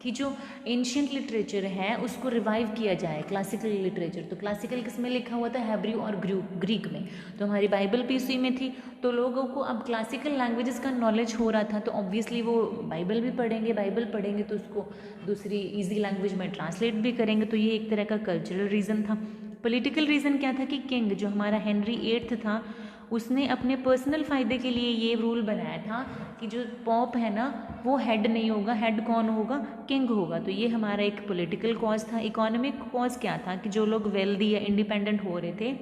[SPEAKER 1] कि जो एंशियंट लिटरेचर है उसको रिवाइव किया जाए, क्लासिकल लिटरेचर। तो क्लासिकल किस में लिखा हुआ था? हेब्रू और ग्रीक में। तो हमारी बाइबल भी उसी में थी, तो लोगों को अब क्लासिकल लैंग्वेजेस का नॉलेज हो रहा था, तो ऑब्वियसली वो बाइबल भी पढ़ेंगे, बाइबल पढ़ेंगे तो उसको दूसरी ईजी लैंग्वेज में ट्रांसलेट भी करेंगे। तो ये एक तरह का कल्चरल रीज़न था। पॉलिटिकल रीज़न क्या था कि किंग जो हमारा हेनरी 8 था, उसने अपने पर्सनल फ़ायदे के लिए ये रूल बनाया था कि जो पॉप है ना वो हेड नहीं होगा, हेड कौन होगा? किंग होगा। तो ये हमारा एक पॉलिटिकल कॉज था। इकोनॉमिक कॉज क्या था कि जो लोग वेल्दी या इंडिपेंडेंट हो रहे थे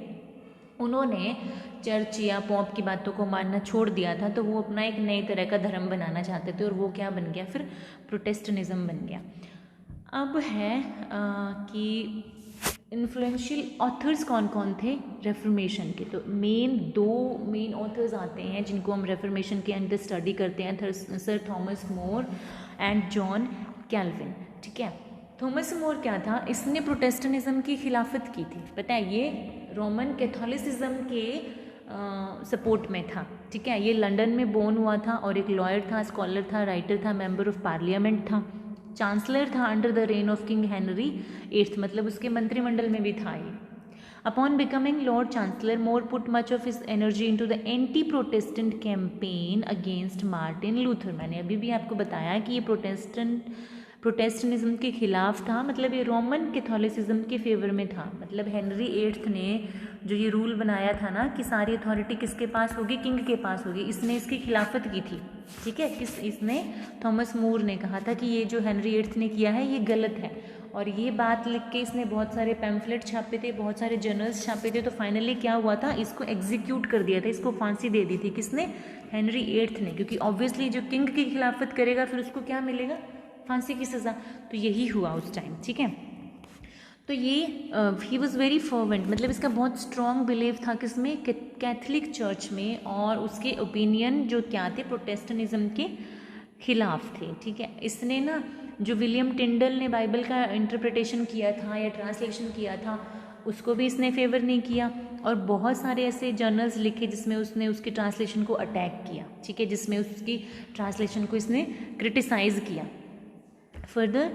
[SPEAKER 1] उन्होंने चर्च या पॉप की बातों को मानना छोड़ दिया था, तो वो अपना एक नए तरह का धर्म बनाना चाहते थे, और वो क्या बन गया? फिर प्रोटेस्टेंटिज्म बन गया। अब है कि इन्फ्लुएंशियल ऑथर्स कौन कौन थे रेफॉर्मेशन के? तो दो मेन ऑथर्स आते हैं जिनको हम रेफॉर्मेशन के अंदर स्टडी करते हैं, sir Thomas more and John Calvin, ठीक है। थॉमस मोर क्या था? इसने प्रोटेस्टेंटिज्म की खिलाफत की थी। पता है, ये रोमन कैथोलिसिज्म के सपोर्ट में था, ठीक है। ये लंदन में बोर्न हुआ था और एक लॉयर था, स्कॉलर था, राइटर था, मेंबर ऑफ पार्लियामेंट था, चांसलर था under the rain of king Henry 8, मतलब उसके मंत्रिमंडल में भी था ये। Upon becoming Lord chancellor, more put much of his energy into the anti Protestant campaign against Martin Luther. मैंने अभी भी आपको बताया कि ये प्रोटेस्टेंटिज्म के खिलाफ था, मतलब ये रोमन कैथोलिसिज्म के फेवर में था। मतलब हेनरी 8 ने जो ये रूल बनाया था ना कि सारी अथॉरिटी किसके पास होगी, किंग के पास होगी, इसने इसकी खिलाफत की थी। ठीक है, इसने थॉमस मूर ने कहा था कि ये जो हेनरी 8 ने किया है ये गलत है, और ये बात लिख के इसने बहुत सारे पैम्फलेट छापे थे, बहुत सारे जर्नल्स छापे थे। तो फाइनली क्या हुआ था, इसको एग्जीक्यूट कर दिया था, इसको फांसी दे दी थी। किसने? हेनरी 8 ने, क्योंकि ऑब्वियसली जो किंग की खिलाफत करेगा फिर उसको क्या मिलेगा, फांसी की सज़ा। तो यही हुआ उस टाइम। ठीक है, तो ये ही वॉज वेरी फर्वेंट, मतलब इसका बहुत स्ट्रॉन्ग बिलीव था किसमें, कैथलिक चर्च में, और उसके ओपिनियन जो क्या थे, प्रोटेस्टेंटिज्म के खिलाफ थे। ठीक है, इसने ना जो विलियम टिंडल ने बाइबल का इंटरप्रिटेशन किया था या ट्रांसलेशन किया था, उसको भी इसने फेवर नहीं किया, और बहुत सारे ऐसे जर्नल्स लिखे जिसमें उसने उसकी ट्रांसलेशन को अटैक किया। ठीक है, जिसमें उसकी ट्रांसलेशन को इसने क्रिटिसाइज़ किया। फर्दर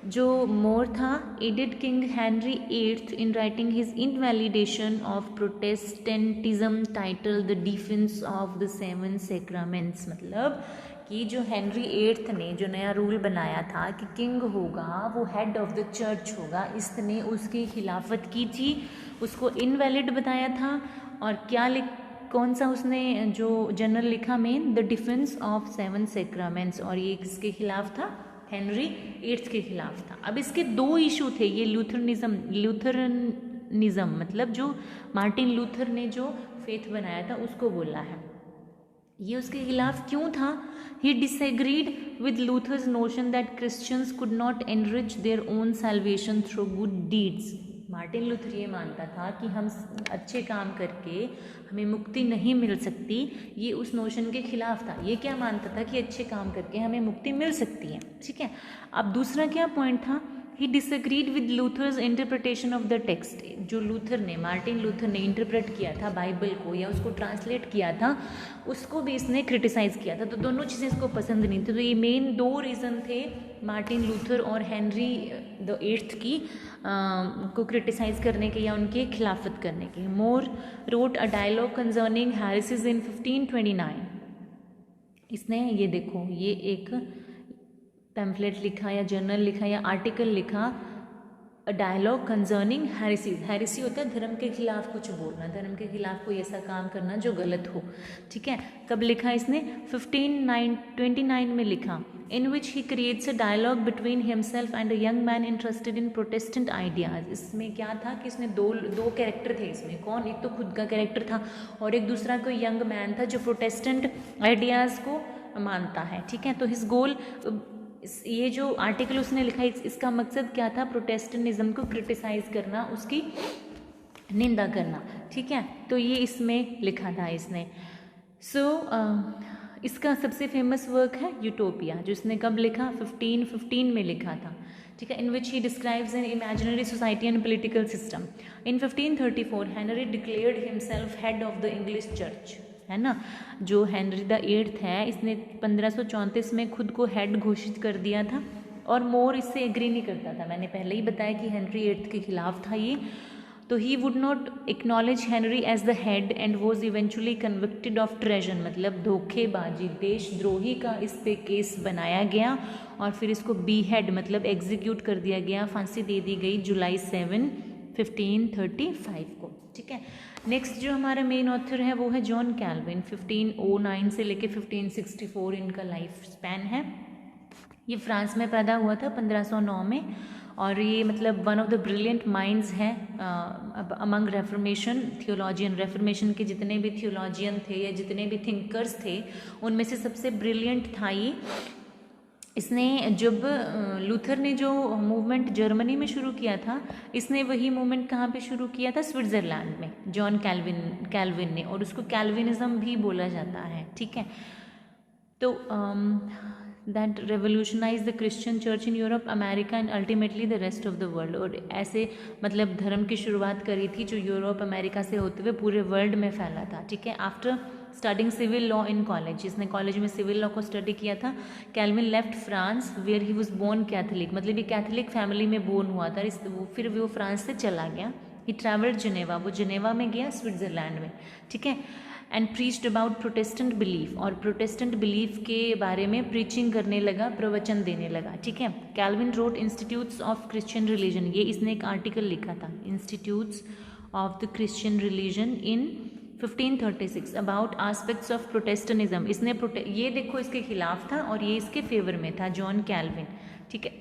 [SPEAKER 1] जो मोर था, added King Henry 8 in writing his invalidation of Protestantism title the defence of the 7 sacraments. मतलब कि जो हेनरी 8 ने जो नया रूल बनाया था कि किंग होगा वो हेड ऑफ द चर्च होगा, इसने उसकी खिलाफत की थी, उसको इनवैलिड बताया था। और क्या कौन सा उसने जो जर्नल लिखा मेन, द डिफेंस ऑफ 7 सैक्रामेंट्स, और ये किसके खिलाफ था, हेनरी 8 के खिलाफ था। अब इसके दो इशू थे, ये लूथरनिज्म मतलब जो मार्टिन लूथर ने जो फेथ बनाया था उसको बोला है। ये उसके खिलाफ क्यों था? He disagreed with Luther's notion that Christians could not enrich their own salvation through good deeds. Martin Luther ये मानता था कि हम अच्छे काम करके हमें मुक्ति नहीं मिल सकती, ये उस नोशन के खिलाफ था। ये क्या मानता था कि अच्छे काम करके हमें मुक्ति मिल सकती है। ठीक है, अब दूसरा क्या पॉइंट था, he disagreed with Luther's interpretation of the text. जो लूथर ने, मार्टिन लूथर ने इंटरप्रेट किया था बाइबल को या उसको ट्रांसलेट किया था, उसको भी इसने क्रिटिसाइज़ किया था। तो दोनों चीज़ें इसको पसंद नहीं थी। तो ये मेन दो रीज़न थे मार्टिन लूथर और हेनरी द 8 की को क्रिटिसाइज़ करने के या उनके खिलाफत करने के। मोर रोट अ डायलॉग कंसर्निंग हैरिसेस इन 1529। इसने ये देखो, ये एक पैम्फलेट लिखा या जर्नल लिखा या आर्टिकल लिखा, अ डायलॉग कंसर्निंग हैरिसीज। हैरिसी होता है धर्म के खिलाफ कुछ बोलना, धर्म के खिलाफ कोई ऐसा काम करना जो गलत हो। ठीक है, कब लिखा इसने? 1529 में लिखा, in which he creates a dialogue between himself and a young man interested in Protestant ideas. इसमें क्या था कि इसने दो कैरेक्टर थे इसमें। कौन? एक तो खुद का कैरेक्टर था और एक दूसरा कोई यंग मैन था जो प्रोटेस्टेंट आइडियाज़ को मानता है। ठीक है, तो हिज गोल, ये जो आर्टिकल उसने लिखा इसका मकसद क्या था? प्रोटेस्टेंटिज्म को क्रिटिसाइज़ करना, उसकी निंदा करना। ठीक है, तो ये इसमें लिखा था इसने। इसका सबसे फेमस वर्क है यूटोपिया, जो इसने कब लिखा? 1515 में लिखा था। ठीक है, in which he describes an imaginary society and political system. In 1534 Henry declared himself head of the English church, है ना। जो हेनरी द 8 है, इसने 1534 में खुद को हेड घोषित कर दिया था, और मोर इससे एग्री नहीं करता था। मैंने पहले ही बताया कि हेनरी 8 के खिलाफ था ये। तो he would not acknowledge Henry as the head and was eventually convicted of treason, मतलब धोखेबाजी, देशद्रोही का इस पे केस बनाया गया, और फिर इसको बी हेड मतलब एग्जीक्यूट कर दिया गया, फांसी दे दी गई जुलाई 7, 1535 को। ठीक है, नेक्स्ट जो हमारा मेन ऑथर है वो है जॉन कैल्विन। 1509 से लेके 1564 इनका लाइफ स्पैन है। ये फ्रांस में पैदा हुआ था 1509 में, और ये मतलब one of the brilliant minds हैं अमंग रेफर्मेशन थियोलॉजियन। रेफर्मेशन के जितने भी थियोलॉजियन थे या जितने भी थिंकर्स थे, उनमें से सबसे ब्रिलियंट था ये। इसने जब लूथर ने जो मूवमेंट जर्मनी में शुरू किया था, इसने वही मूवमेंट कहाँ पे शुरू किया था? स्विट्ज़रलैंड में, जॉन कैल्विन ने, और उसको कैल्विनिज्म भी बोला जाता है। ठीक है, तो that revolutionise the Christian church in Europe, America and ultimately the rest of the world. और ऐसे मतलब धर्म की शुरुआत करी थी जो यूरोप अमेरिका से होते हुए पूरे वर्ल्ड में फैला था। ठीक है, after studying civil law in college, इसने कॉलेज में सिविल लॉ को स्टडी किया था। Calvin left France where he was born Catholic, मतलब ये कैथलिक फैमिली में बोर्न हुआ था, फिर वो फ्रांस से चला गया ही ट्रैवल्ड जिनेवा, वो जिनेवा में गया स्विट्ज़रलैंड में, ठीक है, and preached about Protestant belief, और प्रोटेस्टेंट बिलीफ के बारे में प्रीचिंग करने लगा, प्रवचन देने लगा, ठीक है। Calvin wrote institutes of Christian religion, ये इसने एक आर्टिकल लिखा था, institutes of the Christian religion in 1536 about aspects of Protestantism. इसने ये देखो इसके खिलाफ था और ये इसके फेवर में था, जॉन कैल्विन, ठीक है।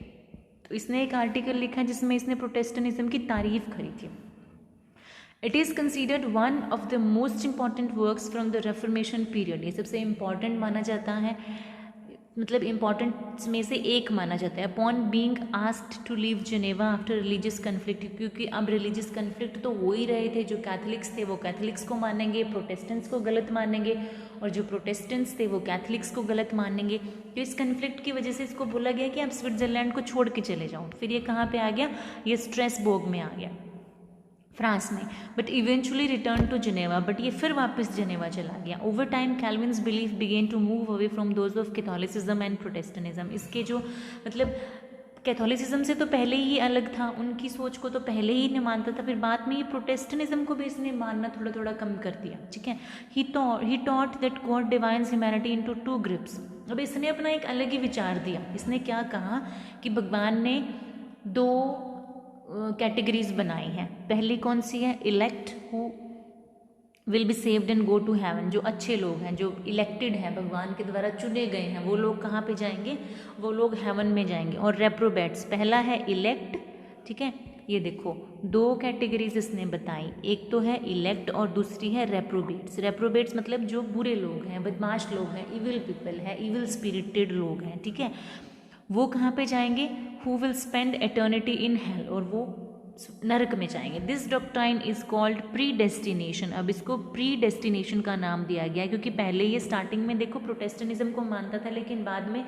[SPEAKER 1] तो इसने एक आर्टिकल लिखा जिसमें इसने प्रोटेस्टेंटिज्म की तारीफ करी थी। It is considered one of the most important works from the reformation period, ये सबसे इम्पॉर्टेंट माना जाता है, मतलब इम्पॉर्टेंट में से एक माना जाता है। Upon being asked to leave Geneva after religious conflict, क्योंकि अब रिलीजियस कन्फ्लिक्ट तो हो ही रहे थे, जो कैथलिक्स थे वो कैथलिक्स को मानेंगे, प्रोटेस्टेंट्स को गलत मानेंगे, और जो प्रोटेस्टेंट्स थे वो कैथलिक्स को गलत मानेंगे। तो इस कन्फ्लिक्ट की वजह से इसको बोला गया कि आप स्विट्ज़रलैंड को छोड़ के चले जाओ। फिर ये कहाँ पे आ गया, ये स्ट्रेसबर्ग में आ गया, फ्रांस में, but eventually return to Geneva, but ये फिर वापस जिनेवा चला गया। Over time Calvin's belief began to move away from those of Catholicism and Protestantism. इसके जो मतलब कैथोलिसिज्म से तो पहले ही अलग था, उनकी सोच को तो पहले ही नहीं मानता था, फिर बाद में ये प्रोटेस्टेंटिज्म को भी इसने मानना थोड़ा थोड़ा कम कर दिया, ठीक है। He taught that God divine's humanity into two groups. अब इसने अपना एक अलग ही विचार दिया। इसने क्या कहा कि भगवान ने दो कैटेगरीज बनाई हैं। पहली कौन सी है, elect who will be saved and go to heaven, जो अच्छे लोग हैं, जो इलेक्टेड हैं, भगवान के द्वारा चुने गए हैं, वो लोग कहाँ पे जाएंगे, वो लोग हेवन में जाएंगे। और रेप्रोबेट्स, पहला है इलेक्ट, ठीक है, ये देखो दो कैटेगरीज इसने बताई, एक तो है इलेक्ट और दूसरी है रेप्रोबेट्स। रेप्रोबेट्स मतलब जो बुरे लोग हैं, बदमाश लोग हैं, इविल पीपल है, इविल स्पिरिटेड लोग हैं, ठीक है, वो कहाँ पे जाएंगे, who will spend eternity in hell, और वो नरक में जाएंगे। This doctrine is called pre destination. अब इसको प्री डेस्टिनेशन का नाम दिया गया क्योंकि पहले ये स्टार्टिंग में देखो प्रोटेस्टेंटिज्म को मानता था, लेकिन बाद में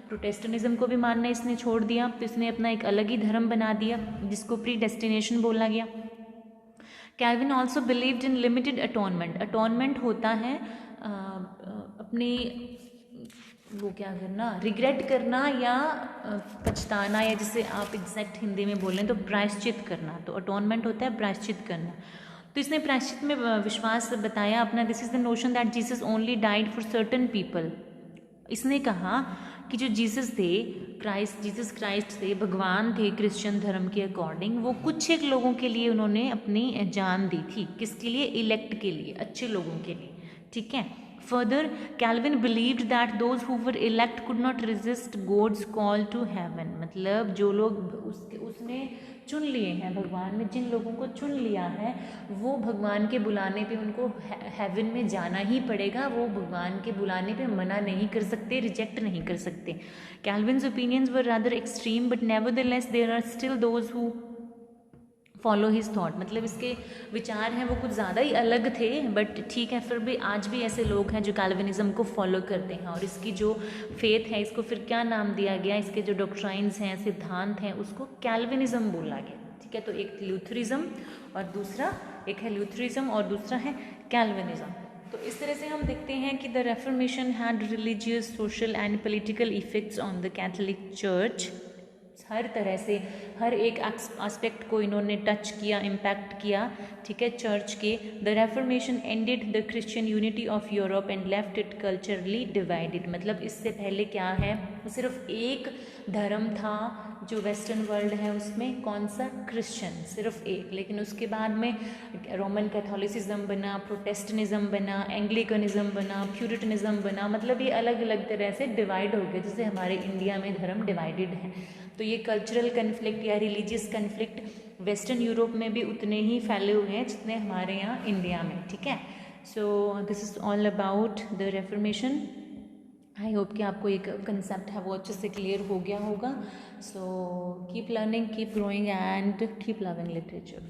[SPEAKER 1] प्रोटेस्टेंटिज्म को भी मानना इसने छोड़ दिया, तो इसने अपना एक अलग ही धर्म बना दिया जिसको प्री डेस्टिनेशन बोला गया। Calvin also believed in limited atonement. Atonement होता है अपनी वो क्या करना, रिग्रेट करना या पछताना, या जिसे आप एग्जैक्ट हिंदी में बोलें तो प्रायश्चित करना। तो अटोनमेंट होता है प्रायश्चित करना। तो इसने प्रायश्चित में विश्वास बताया अपना। This is the notion that Jesus only died for certain people. इसने कहा कि जो जीसस थे, जीसस क्राइस्ट थे, भगवान थे क्रिश्चियन धर्म के अकॉर्डिंग, वो कुछ एक लोगों के लिए उन्होंने अपनी जान दी थी। किसके लिए, इलेक्ट के लिए, अच्छे लोगों के लिए, ठीक है। Further, Calvin believed that those who were elect could not resist God's call to heaven. मतलब जो लोग उसने चुन लिए हैं, भगवान ने जिन लोगों को चुन लिया है, वो भगवान के बुलाने पे उनको हेवन में जाना ही पड़ेगा। वो भगवान के बुलाने पे मना नहीं कर सकते, रिजेक्ट नहीं कर सकते। Calvin's opinions were rather extreme, but nevertheless there are still those who follow his thought. मतलब इसके विचार हैं वो कुछ ज़्यादा ही अलग थे, बट ठीक है, फिर भी आज भी ऐसे लोग हैं जो कैल्विनिज्म को फॉलो करते हैं। और इसकी जो फेथ है, इसको फिर क्या नाम दिया गया, इसके जो डॉक्ट्राइन्स हैं, सिद्धांत हैं, उसको कैल्विनिज्म बोला गया, ठीक है। तो एक ल्यूथरिज्म और दूसरा, एक है ल्यूथरिज्म और दूसरा है कैल्विनिज्म। तो इस तरह से हम देखते हैं कि the Reformation had religious, social and political effects on the Catholic church. हर तरह से हर एक एस्पेक्ट को इन्होंने टच किया, इम्पैक्ट किया, ठीक है, चर्च के। The reformation ended the Christian unity of Europe and left it culturally divided. मतलब इससे पहले क्या है, सिर्फ एक धर्म था जो वेस्टर्न वर्ल्ड है उसमें, कौन सा, क्रिश्चियन, सिर्फ एक। लेकिन उसके बाद में रोमन कैथोलिसिज्म बना, प्रोटेस्टेंटिज्म बना, एंग्लिकनिज्म बना, प्यूरिटनिज्म बना। मतलब ये अलग अलग तरह से डिवाइड हो गए, जैसे हमारे इंडिया में धर्म डिवाइडेड है। तो ये कल्चरल कन्फ्लिक्ट या रिलीजियस कन्फ्लिक्ट वेस्टर्न यूरोप में भी उतने ही फैले हुए हैं जितने हमारे यहाँ इंडिया में, ठीक है। So this is all about the reformation. I hope कि आपको एक कंसेप्ट है वो अच्छे से क्लियर हो गया होगा। So keep learning, keep growing and keep loving literature.